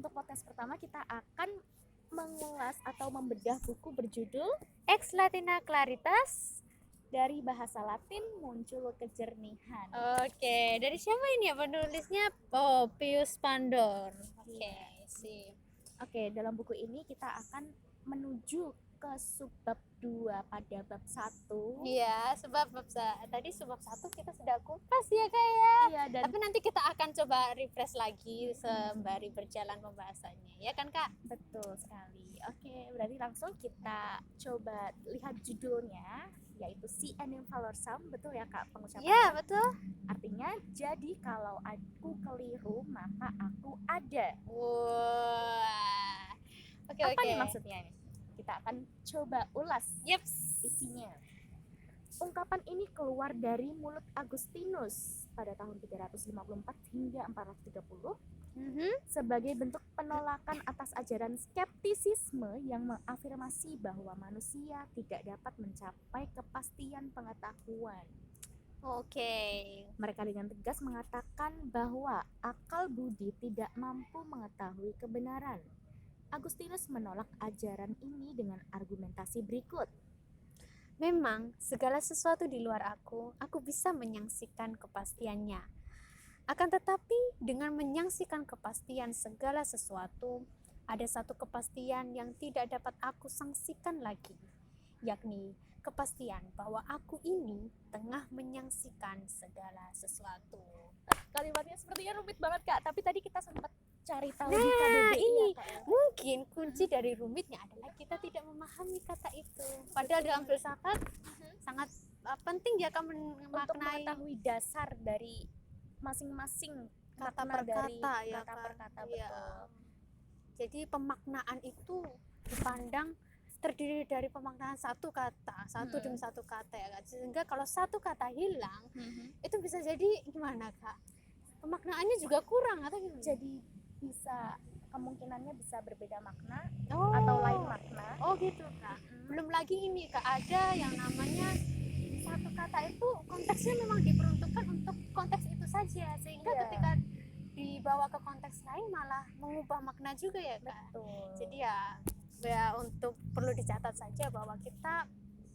untuk podcast pertama kita akan mengulas atau membedah buku berjudul Ex Latina Claritas. Dari Bahasa Latin Muncul Kejernihan. Oke, dari siapa ini ya penulisnya? Oh, Pius Pandor. Oke, sip. Oke, dalam buku ini kita akan menuju ke subbab 2 pada bab 1. Iya, tadi subbab 1 kita sudah kupas ya kayak. Iya, dan Tapi nanti kita akan coba refresh lagi sembari berjalan pembahasannya. Ya kan, Kak? betul sekali. Oke, berarti langsung kita coba lihat judulnya, yaitu Si Enim Valorsam. Betul ya Kak pengucapannya? Iya, betul. Artinya, jadi kalau aku keliru maka aku ada. Wah. Oke. Apa nih maksudnya ini? Kita akan coba ulas Yeps. isinya. Ungkapan ini keluar dari mulut Agustinus pada tahun 354 hingga 430 sebagai bentuk penolakan atas ajaran skeptisisme yang mengafirmasi bahwa manusia tidak dapat mencapai kepastian pengetahuan. Oke. Mereka dengan tegas mengatakan bahwa akal budi tidak mampu mengetahui kebenaran. Agustinus menolak ajaran ini dengan argumentasi berikut. Memang segala sesuatu di luar aku bisa menyaksikan kepastiannya. Akan tetapi dengan menyaksikan kepastian segala sesuatu, ada satu kepastian yang tidak dapat aku saksikan lagi, yakni kepastian bahwa aku ini tengah menyaksikan segala sesuatu. Kalimatnya sepertinya rumit banget Kak, tapi tadi kita sempat cari tahu Nah, di KBBI ini ya, Kak, ya. mungkin kunci dari rumitnya adalah kita tidak memahami kata itu. Padahal dalam filsafat sangat penting ya kan Untuk memaknai mengetahui dasar dari masing-masing kata makna per dari kata ya kata kan. per kata, Iya. betul. Jadi pemaknaan itu dipandang terdiri dari pemaknaan satu kata, satu demi satu kata ya kan. Sehingga kalau satu kata hilang, itu bisa jadi gimana Kak? Pemaknaannya juga kurang atau gimana? Jadi bisa kemungkinannya bisa berbeda makna Oh. atau lain makna. Oh gitu Kak. Belum lagi ini Kak, ada yang namanya satu kata itu konteksnya memang diperuntukkan untuk konteks itu saja, sehingga Iya. ketika dibawa ke konteks lain malah mengubah makna juga ya Kak. Betul. Jadi ya untuk perlu dicatat saja bahwa kita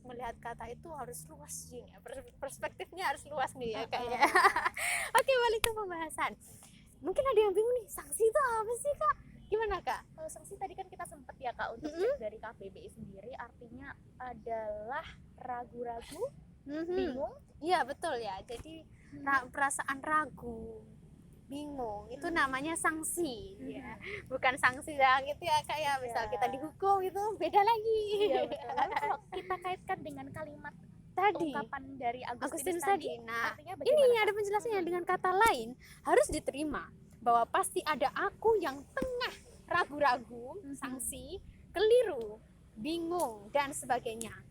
melihat kata itu harus luas ya, perspektifnya harus luas nih ya Kak ya. Oke, balik ke pembahasan. Mungkin ada yang bingung nih, sanksi itu apa sih Kak? Gimana Kak? Kalau sanksi tadi kan kita sempat ya Kak untuk cek dari KBBI sendiri, artinya adalah ragu-ragu, bingung. Iya betul ya. Jadi perasaan ragu, bingung itu namanya sanksi ya. Bukan sanksi yang gitu ya Kak ya. Misal kita dihukum itu beda lagi. Iya betul. Lalu kalau kita kaitkan dengan kalimat Tadi ungkapan dari Agustinus Agustinus tadi. tadi, Nah, artinya ini bagaimana? ada penjelasannya dengan kata lain, harus diterima bahwa pasti ada aku yang tengah ragu-ragu, sanksi, keliru, bingung dan sebagainya.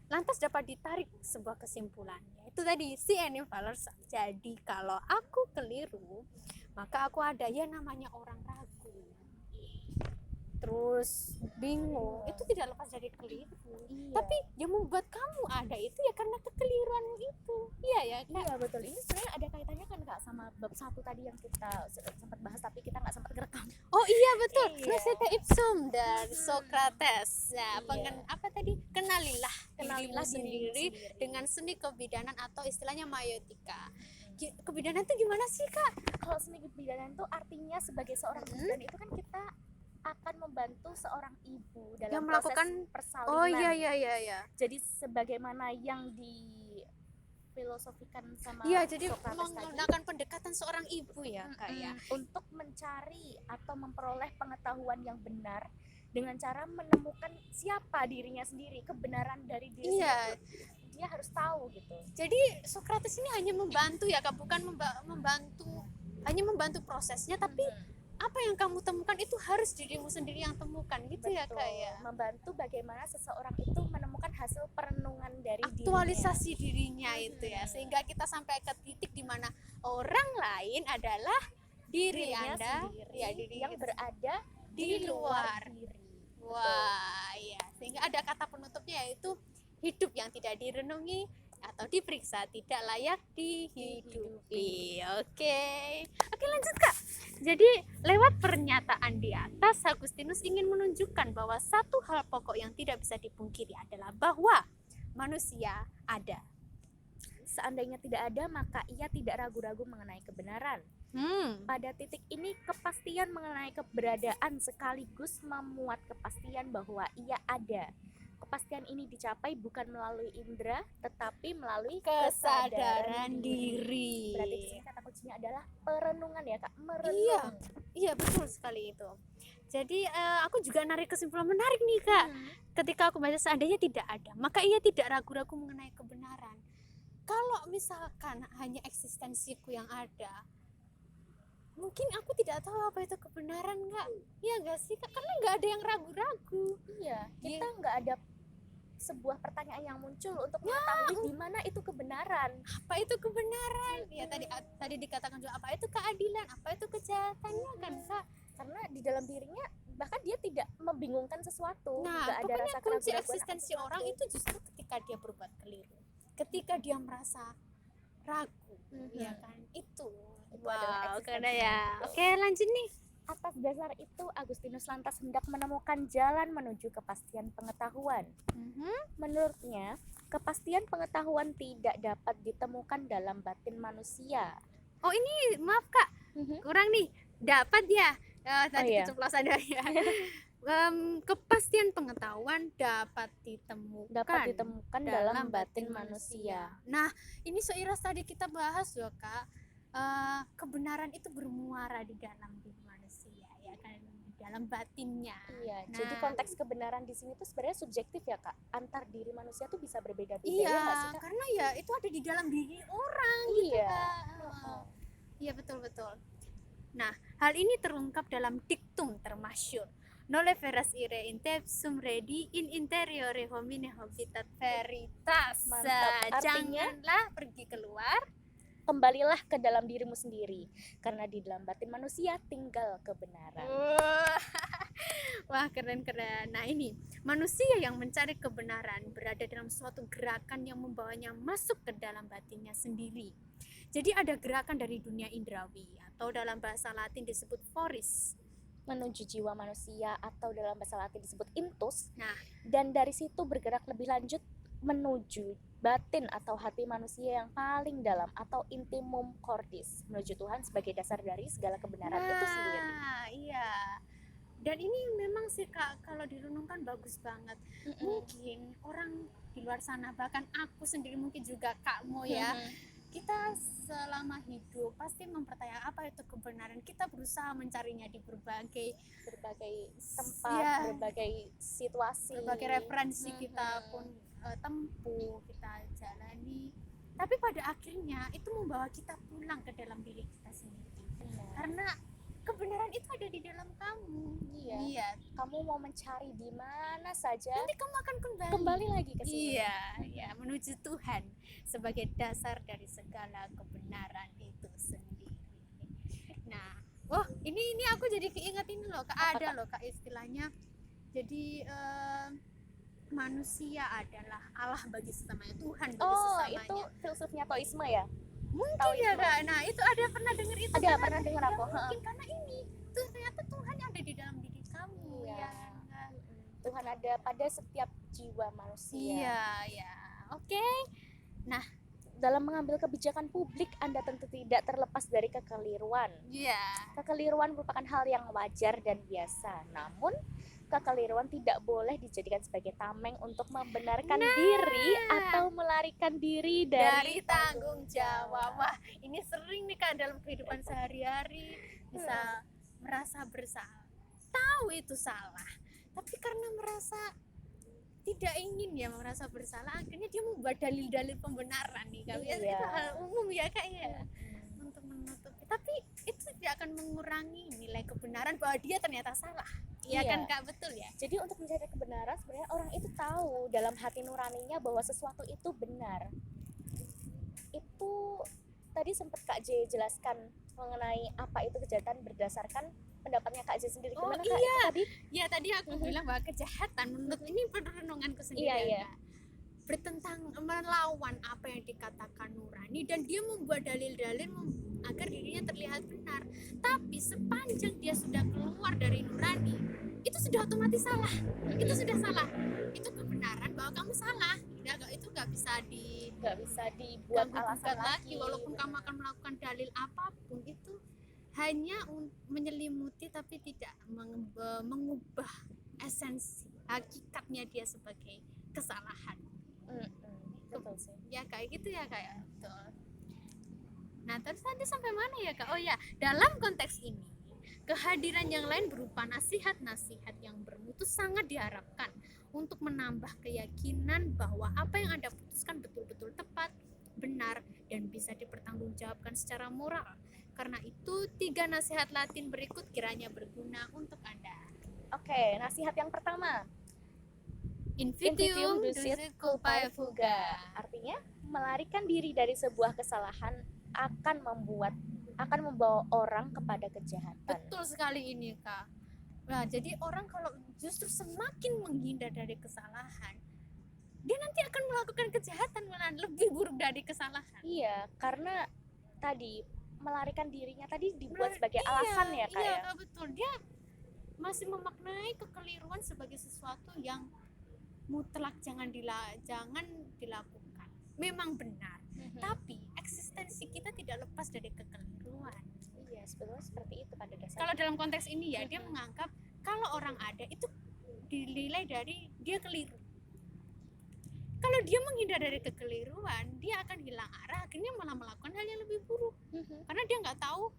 Lantas dapat ditarik sebuah kesimpulan, yaitu tadi si Enim Valorsam. Jadi kalau aku keliru, maka aku ada ya namanya orang ragu. Terus bingung, itu tidak lepas dari keliru. Iya. Tapi yang membuat kamu ada itu ya karena kekeliruanmu itu. Iya ya Kak? Iya betul. Ini sebenarnya ada kaitannya kan Kak sama bab 1 tadi yang kita sempat bahas tapi kita nggak sempat ngerekam. Oh iya betul. Iya. Nasihat ipsum dari Socrates. Ya, Iya. apa tadi? Kenalilah dirimu Kenalilah sendiri dirimu sendiri. dengan seni kebidanan atau istilahnya maiotika. Kebidanan itu gimana sih Kak? Kalau seni kebidanan itu artinya sebagai seorang bidan itu kan kita akan membantu seorang ibu dalam Yang proses melakukan persalinan. Oh iya. Jadi sebagaimana yang difilosofikan sama Iya, jadi Socrates tadi, menggunakan pendekatan seorang ibu ya Kak ya. untuk mencari atau memperoleh pengetahuan yang benar dengan cara menemukan siapa dirinya sendiri, kebenaran dari diri Iya. sendiri. Dia harus tahu gitu. Jadi Socrates ini hanya membantu ya Kak, bukan hanya membantu prosesnya, tapi apa yang kamu temukan itu harus dirimu sendiri yang temukan gitu. Betul. Ya Kak ya. Membantu bagaimana seseorang itu menemukan hasil perenungan dari Aktualisasi dirinya itu ya, sehingga kita sampai ke titik di mana orang lain adalah dirinya Anda sendiri, ya, diri yang kita berada di luar. diri. Wah, ya. Sehingga ada kata penutupnya yaitu hidup yang tidak direnungi atau diperiksa tidak layak dihidupi. Oke, lanjut Kak. Jadi lewat pernyataan di atas, Agustinus ingin menunjukkan bahwa satu hal pokok yang tidak bisa dipungkiri adalah bahwa manusia ada. Seandainya tidak ada, maka ia tidak ragu-ragu mengenai kebenaran. Pada titik ini, kepastian mengenai keberadaan sekaligus memuat kepastian bahwa ia ada. Kepastian ini dicapai bukan melalui indera, tetapi melalui Kesadaran diri. Berarti di sini kata kuncinya adalah perenungan ya Kak, merenung. Iya betul sekali itu. Jadi aku juga narik kesimpulan menarik nih Kak. Ketika aku baca seandainya tidak ada, maka ia tidak ragu-ragu mengenai kebenaran. Kalau misalkan hanya eksistensiku yang ada, mungkin aku tidak tahu apa itu kebenaran nggak? Iya nggak sih Kak? Karena nggak ada yang ragu-ragu. Iya, kita nggak ada sebuah pertanyaan yang muncul untuk mengetahui di mana itu kebenaran. Apa itu kebenaran? Ya tadi dikatakan juga apa itu keadilan, apa itu kejahatannya kan Kak? Karena di dalam dirinya bahkan dia tidak membingungkan sesuatu. Nah, nggak ada pokoknya rasa kunci keraguan eksistensi akan orang itu justru ketika dia berbuat keliru, ketika dia merasa ragu, ya kan? Itu adalah eksistensi. karena ya. Oke, lanjut nih. Atas dasar itu, Agustinus lantas hendak menemukan jalan menuju kepastian pengetahuan. Menurutnya, kepastian pengetahuan tidak dapat ditemukan dalam batin manusia. Oh ini maaf Kak, kurang nih. Dapat ya. Tadi iya. keceplosan ya. Kepastian pengetahuan dapat ditemukan dalam batin manusia. Nah, ini seiras tadi kita bahas loh Kak. Kebenaran itu bermuara di dalam diri manusia ya kan, di dalam batinnya. Iya, Nah, jadi konteks kebenaran di sini tuh sebenarnya subjektif ya Kak. Antar diri manusia tuh bisa berbeda-beda. Iya, ya nggak sih, Kak? karena ya itu ada di dalam diri orang Iya. gitu Kak. Iya betul. Nah, hal ini terungkap dalam diktum termasyhur. Nole veras ire intepsum redi in interiore homine habitat veritas. Mantap. Artinya, Janganlah pergi keluar, kembalilah ke dalam dirimu sendiri, karena di dalam batin manusia tinggal kebenaran. Wah keren. Nah ini manusia yang mencari kebenaran berada dalam suatu gerakan yang membawanya masuk ke dalam batinnya sendiri. Jadi ada gerakan dari dunia indrawi atau dalam bahasa Latin disebut foris Menuju jiwa manusia atau dalam bahasa Latin disebut intus. Nah, dan dari situ bergerak lebih lanjut menuju batin atau hati manusia yang paling dalam atau intimum cordis, menuju Tuhan sebagai dasar dari segala kebenaran itu sendiri. Iya. Dan ini memang sih Kak, kalau direnungkan bagus banget. Mungkin orang di luar sana, bahkan aku sendiri, mungkin juga Kakmu ya, kita selama hidup pasti mempertanyakan apa itu kebenaran. Kita berusaha mencarinya di berbagai tempat, ya, berbagai situasi, berbagai referensi kita pun tempuh, kita jalani. Tapi pada akhirnya itu membawa kita pulang ke dalam diri kita sendiri. Karena kebenaran itu ada di dalam kamu. Iya. Kamu mau mencari di mana saja, nanti kamu akan kembali lagi ke sini. Iya, menuju Tuhan sebagai dasar dari segala kebenaran itu sendiri. Nah, ini aku jadi keinget ini loh Kak, ada loh Kak istilahnya. Jadi manusia adalah Allah bagi sesamanya, Tuhan bagi sesamanya. Itu filsufnya Taoisme ya? Mungkin ya Kak. Nah, itu ada pernah dengar itu? Ada, pernah dengar aku. Mungkin karena ini tuh ternyata Tuhan yang ada di dalam diri kamu. Iya. Ya. Tuhan ada pada setiap jiwa manusia. Iya. Oke. Nah, dalam mengambil kebijakan publik Anda tentu tidak terlepas dari kekeliruan. Iya. Kekeliruan merupakan hal yang wajar dan biasa. Namun kekeliruan tidak boleh dijadikan sebagai tameng untuk membenarkan diri atau melarikan diri dari tanggung jawab. Wah, ini sering nih Kak dalam kehidupan sehari-hari, bisa merasa bersalah, tahu itu salah, tapi karena merasa tidak ingin ya merasa bersalah, akhirnya dia membuat dalil-dalil pembenaran nih Kak. Itu hal umum ya Kak ya, untuk menutupi. Tapi itu tidak akan mengurangi nilai kebenaran bahwa dia ternyata salah. Iya kan Kak, betul ya. Jadi untuk mencari kebenaran sebenarnya orang itu tahu dalam hati nuraninya bahwa sesuatu itu benar. Itu tadi sempat Kak J jelaskan mengenai apa itu kejahatan berdasarkan pendapatnya Kak J sendiri. Gimana Kak itu tadi? Ya tadi aku bilang bahwa kejahatan menurut ini perenunganku sendiri ya, bertentang melawan apa yang dikatakan nurani, dan dia membuat dalil-dalil agar dirinya terlihat benar. Tapi sepanjang dia sudah keluar dari nurani, itu sudah otomatis salah. Itu sudah salah. Itu kebenaran bahwa kamu salah. Itu nggak bisa dibuat alasan lagi. Walaupun kamu akan melakukan dalil apapun, itu hanya menyelimuti tapi tidak mengubah esensi hakikatnya dia sebagai kesalahan. Betul sih. Ya kayak gitu ya kayak betul. Nah terus tadi sampai mana ya Kak? Oh ya, dalam konteks ini kehadiran yang lain berupa nasihat-nasihat yang bermutu sangat diharapkan untuk menambah keyakinan bahwa apa yang Anda putuskan betul-betul tepat, benar, dan bisa dipertanggungjawabkan secara moral. Karena itu 3 nasihat Latin berikut kiranya berguna untuk Anda. Oke, nasihat yang pertama, Invitium ducit culpae fuga. Artinya, melarikan diri dari sebuah kesalahan akan membawa orang kepada kejahatan. Betul sekali ini Kak. Nah, jadi orang kalau justru semakin menghindar dari kesalahan, dia nanti akan melakukan kejahatan malah lebih buruk dari kesalahan. Iya, karena tadi melarikan dirinya tadi dibuat sebagai alasan ya Kak. Iya, Kak, betul. Dia masih memaknai kekeliruan sebagai sesuatu yang mutlak jangan dilakukan. Memang benar, tapi eksistensi kita tidak lepas dari kekeliruan. Iya, sebetulnya seperti itu pada dasarnya. Kalau dalam konteks ini ya, dia menganggap kalau orang ada itu dinilai dari dia keliru. Kalau dia menghindar dari kekeliruan, dia akan hilang arah, akhirnya malah melakukan hal yang lebih buruk. Karena dia nggak tahu,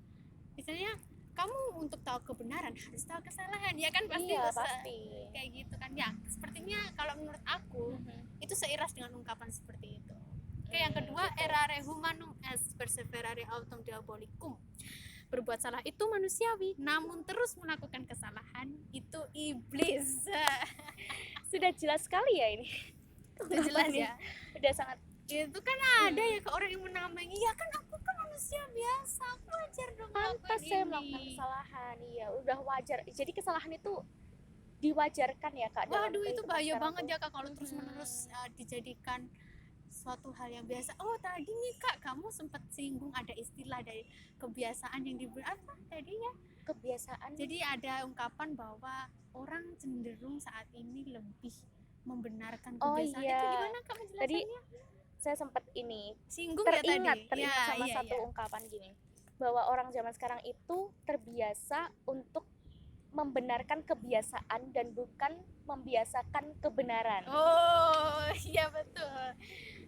misalnya kamu untuk tahu kebenaran harus tahu kesalahan, ya kan pasti. Iya, pasti. Kayak gitu kan. Ya, sepertinya kalau menurut aku itu seiras dengan ungkapan seperti itu. Oke, yang kedua, errare humanum est perseverare autem diabolicum. Berbuat salah itu manusiawi, namun terus melakukan kesalahan itu iblis. Sudah jelas sekali ya ini. Sudah jelas ya. Udah sangat. Itu kan ada ya ke orang yang menamai, iya kan aku kan manusia biasa, aku wajar dong Pantas saya melakukan kesalahan. Iya, udah wajar. Jadi kesalahan itu diwajarkan ya Kak. Waduh, itu bahaya banget ya Kak kalau terus menerus dijadikan suatu hal yang biasa. Oh tadi nih Kak, kamu sempat singgung ada istilah dari kebiasaan yang diberi apa tadi ya? Kebiasaan. Jadi ada ungkapan bahwa orang cenderung saat ini lebih membenarkan kebiasaan. Itu gimana Kak penjelasannya? Tadi saya sempat singgung teringat ya tadi. sama satu ungkapan gini, bahwa orang zaman sekarang itu terbiasa untuk membenarkan kebiasaan dan bukan membiasakan kebenaran. Oh iya betul.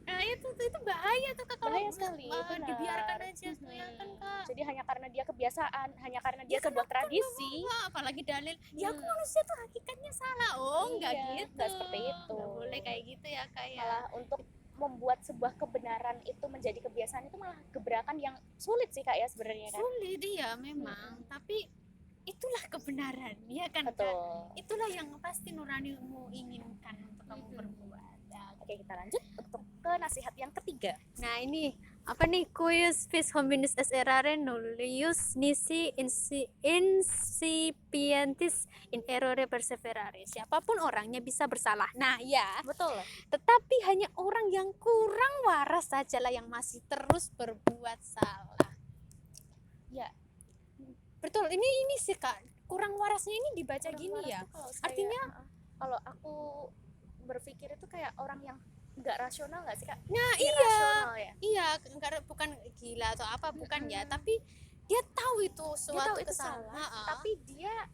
Nah itu bahaya tuh Kak, kalau bahaya sekali, dibiarkan aja ya kan Kak. Jadi hanya karena dia kebiasaan, hanya karena dia sebuah tradisi, apalagi dalil ya aku manusia tuh hakikatnya salah. Enggak gitu, enggak seperti itu. Nggak boleh kayak gitu ya Kak ya. Malah untuk membuat sebuah kebenaran itu menjadi kebiasaan itu malah gebrakan yang sulit sih Kak ya sebenarnya kan. Sulit iya memang, tapi itulah kebenaran ya kan. Betul. Kak? Itulah yang pasti nuranimu inginkan untuk kamu berbuat. Oke, kita lanjut untuk ke nasihat yang ketiga. Nah ini apa nih, cuius vis hominis est errare nullius nisi incipientis in errore perseverare. Siapapun orangnya bisa bersalah. Nah ya, betul. Tetapi hanya orang yang kurang waras sajalah yang masih terus berbuat salah. Ya, betul. Ini sih Kak, kurang warasnya ini dibaca kurang gini ya. Artinya kalau aku berpikir itu kayak orang yang nggak rasional nggak sih Kak? Nah iya, bukan gila atau apa, bukan ya, tapi dia tahu itu suatu kesalahan, tapi dia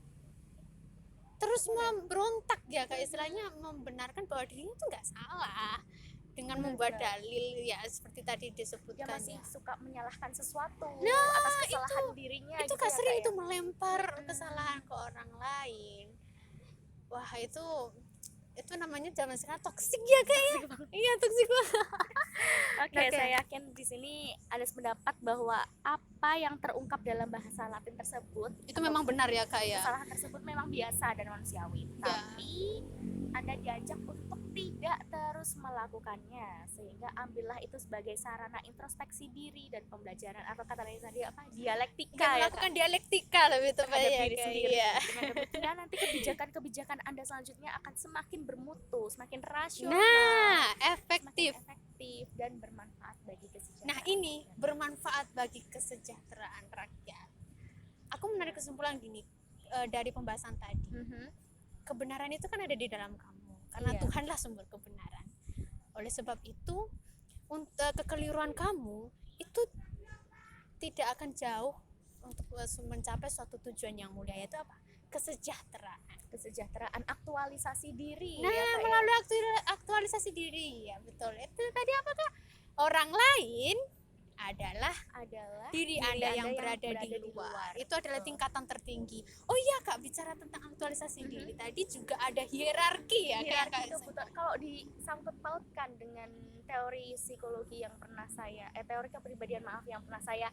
terus memberontak ya, kayak istilahnya membenarkan bahwa dirinya itu nggak salah dengan membuat dalil ya seperti tadi disebutkan. Dia masih suka menyalahkan sesuatu atas kesalahan dirinya. Itu Kak sering itu melempar kesalahan ke orang lain. Wah itu namanya zaman sekarang toksik ya kayaknya. Iya toksik banget. Oke, saya yakin di sini ada sependapat bahwa apa yang terungkap dalam bahasa Latin tersebut itu memang benar ya Kak ya. Kesalahan tersebut memang biasa dan manusiawi. Tapi Anda diajak untuk tidak terus melakukannya, sehingga ambillah itu sebagai sarana introspeksi diri dan pembelajaran, atau kata lain tadi apa, dialektika Nggak ya melakukan Kak, dialektika lebih terhadap tepatnya diri Kak. sendiri. Iya. Dengan demikian nanti kebijakan-kebijakan Anda selanjutnya akan semakin bermutu, semakin rasional, Nah, semakin efektif. efektif dan bermanfaat bagi kesejahteraan. Nah, ini bermanfaat bagi kesejahteraan rakyat. Aku menarik kesimpulan gini dari pembahasan tadi. Kebenaran itu kan ada di dalam kamu, karena Iya. Tuhanlah sumber kebenaran. Oleh sebab itu, untuk kekeliruan kamu itu tidak akan jauh untuk mencapai suatu tujuan yang mulia, yaitu apa? Kesejahteraan, aktualisasi diri. Nah, ya, Kak, ya. melalui aktualisasi diri, ya betul. Itu tadi apakah orang lain adalah diri Anda yang berada di luar. Itu adalah tingkatan tertinggi. Oh iya Kak, bicara tentang aktualisasi diri tadi juga ada hierarki ya Kak. Hierarki itu betul. Kalau disangkut pautkan dengan teori psikologi yang pernah saya teori kepribadian yang pernah saya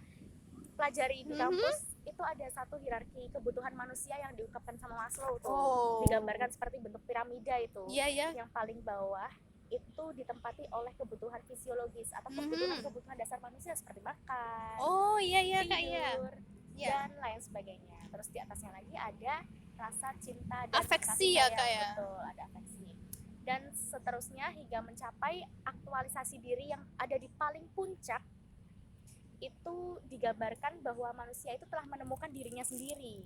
pelajari di kampus, itu ada satu hierarki kebutuhan manusia yang diungkapkan sama Maslow tuh. Digambarkan seperti bentuk piramida itu. Iya. Yang paling bawah itu ditempati oleh kebutuhan fisiologis atau kebutuhan dasar manusia seperti makan, Iya Kak, tidur, iya. dan lain sebagainya. Terus di atasnya lagi ada rasa cinta dan Afeksi kasih ya, sayang. Kak, ya. Betul, ada afeksi. Dan seterusnya hingga mencapai aktualisasi diri yang ada di paling puncak, itu digambarkan bahwa manusia itu telah menemukan dirinya sendiri.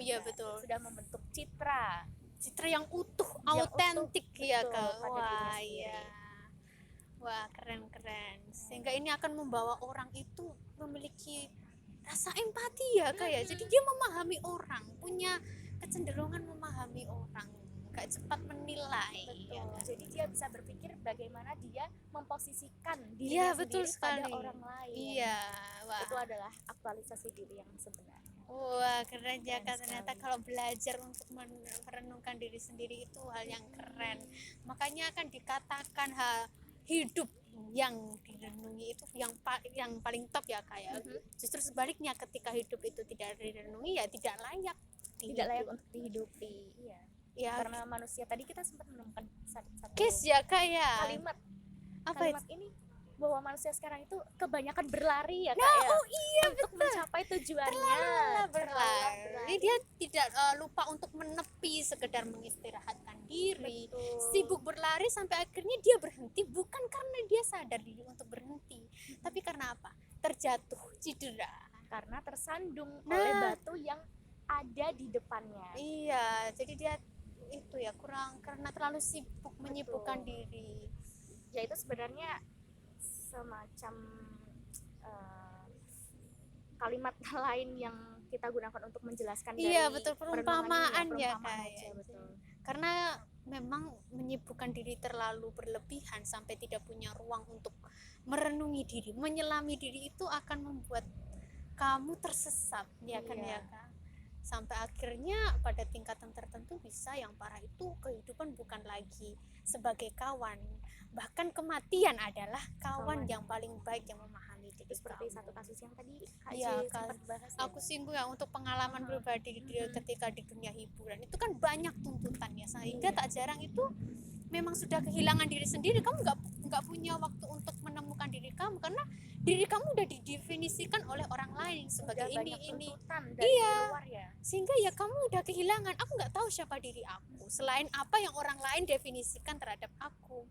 Iya betul. Sudah membentuk citra yang utuh, yang autentik ya Kak. pada dirinya sendiri. Wah, keren. Sehingga ini akan membawa orang itu memiliki rasa empati ya Kak ya. Jadi dia memahami orang, punya kecenderungan memahami orang, gak cepat menilai. Betul. Jadi dia bisa berpikir bagaimana dia memposisikan dirinya sendiri pada orang lain. Iya. Wah. Itu adalah aktualisasi diri yang sebenarnya. Wah, keren ya Kak. Ternyata kalau belajar untuk merenungkan diri sendiri itu hal yang keren. Makanya akan dikatakan hidup yang direnungi itu yang paling top ya Kak ya. Justru sebaliknya, ketika hidup itu tidak direnungi ya tidak layak untuk dihidupi. Iya. Ya, karena manusia tadi kita sempat menemukan satu case ya Kak ya. Kalimat itu? Ini bahwa manusia sekarang itu kebanyakan berlari ya Kak ya. Iya, untuk mencapai tujuannya. Berlari. Dia tidak lupa untuk menepi, sekedar mengistirahatkan diri. Betul. Sibuk berlari sampai akhirnya dia berhenti, bukan karena dia sadar diri untuk berhenti, tapi karena apa? Terjatuh, cedera, karena tersandung oleh batu yang ada di depannya. Iya, jadi dia itu ya kurang, karena terlalu sibuk menyibukkan diri. Ya itu sebenarnya semacam kalimat lain yang kita gunakan untuk menjelaskan dari betul, perumpamaan ya Kak. Betul. Karena memang menyibukkan diri terlalu berlebihan sampai tidak punya ruang untuk merenungi diri, menyelami diri, itu akan membuat kamu tersesat ya kan ya Kak. Sampai akhirnya pada tingkatan tertentu bisa yang parah itu kehidupan bukan lagi sebagai kawan, bahkan kematian adalah kawan yang paling baik yang memahami diri. Seperti satu kasus yang tadi sempat bahas. Aku singgung ya untuk pengalaman pribadi ketika di dunia hiburan itu kan banyak tuntutannya, sehingga tak jarang itu memang sudah kehilangan diri sendiri. Kamu nggak punya waktu untuk menemukan diri kamu, karena diri kamu udah didefinisikan oleh orang lain sebagai ini. Luar ya. Sehingga ya kamu udah kehilangan, aku nggak tahu siapa diri aku selain apa yang orang lain definisikan terhadap aku.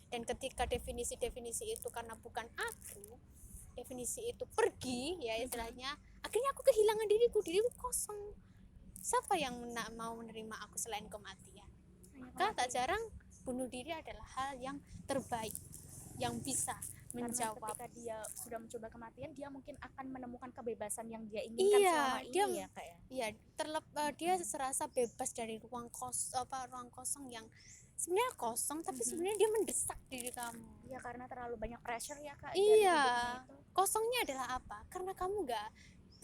Dan ketika definisi itu karena bukan aku, definisi itu pergi ya istilahnya, akhirnya aku kehilangan diriku kosong. Siapa yang mau menerima aku selain kematian? Maka tak jarang bunuh diri adalah hal yang terbaik yang bisa menjawab. Karena ketika dia sudah mencoba kematian, dia mungkin akan menemukan kebebasan yang dia inginkan selama ini ya Kak ya. Iya, dia serasa bebas dari ruang kosong yang sebenarnya kosong, tapi sebenarnya dia mendesak diri kamu. Iya, karena terlalu banyak pressure ya Kak. Iya. Kosongnya adalah apa? Karena kamu nggak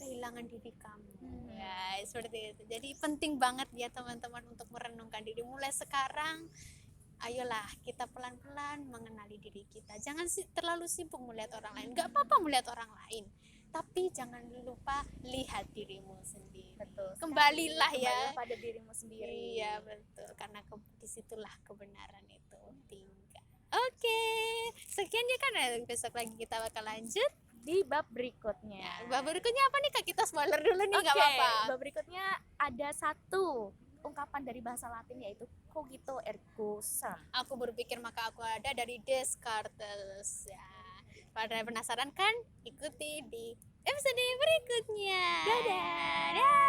kehilangan diri kamu. Ya, seperti itu. Jadi penting banget ya teman-teman untuk merenungkan diri mulai sekarang. Ayolah kita pelan-pelan mengenali diri kita. Jangan terlalu sibuk melihat orang lain. Gak apa-apa melihat orang lain, tapi jangan lupa lihat dirimu sendiri. Betul. Kembalilah ya pada dirimu sendiri. Iya betul, karena disitulah kebenaran itu tinggal. Oke, sekian ya kan, besok lagi kita bakal lanjut. Di bab berikutnya. Bab berikutnya apa nih Kak? Kita spoiler dulu nih, nggak Oke, apa-apa. bab berikutnya ada satu ungkapan dari bahasa Latin yaitu cogito ergo sum. Aku berpikir maka aku ada, dari Descartes ya. Pada penasaran kan? Ikuti di episode berikutnya. Dadah. Dadah.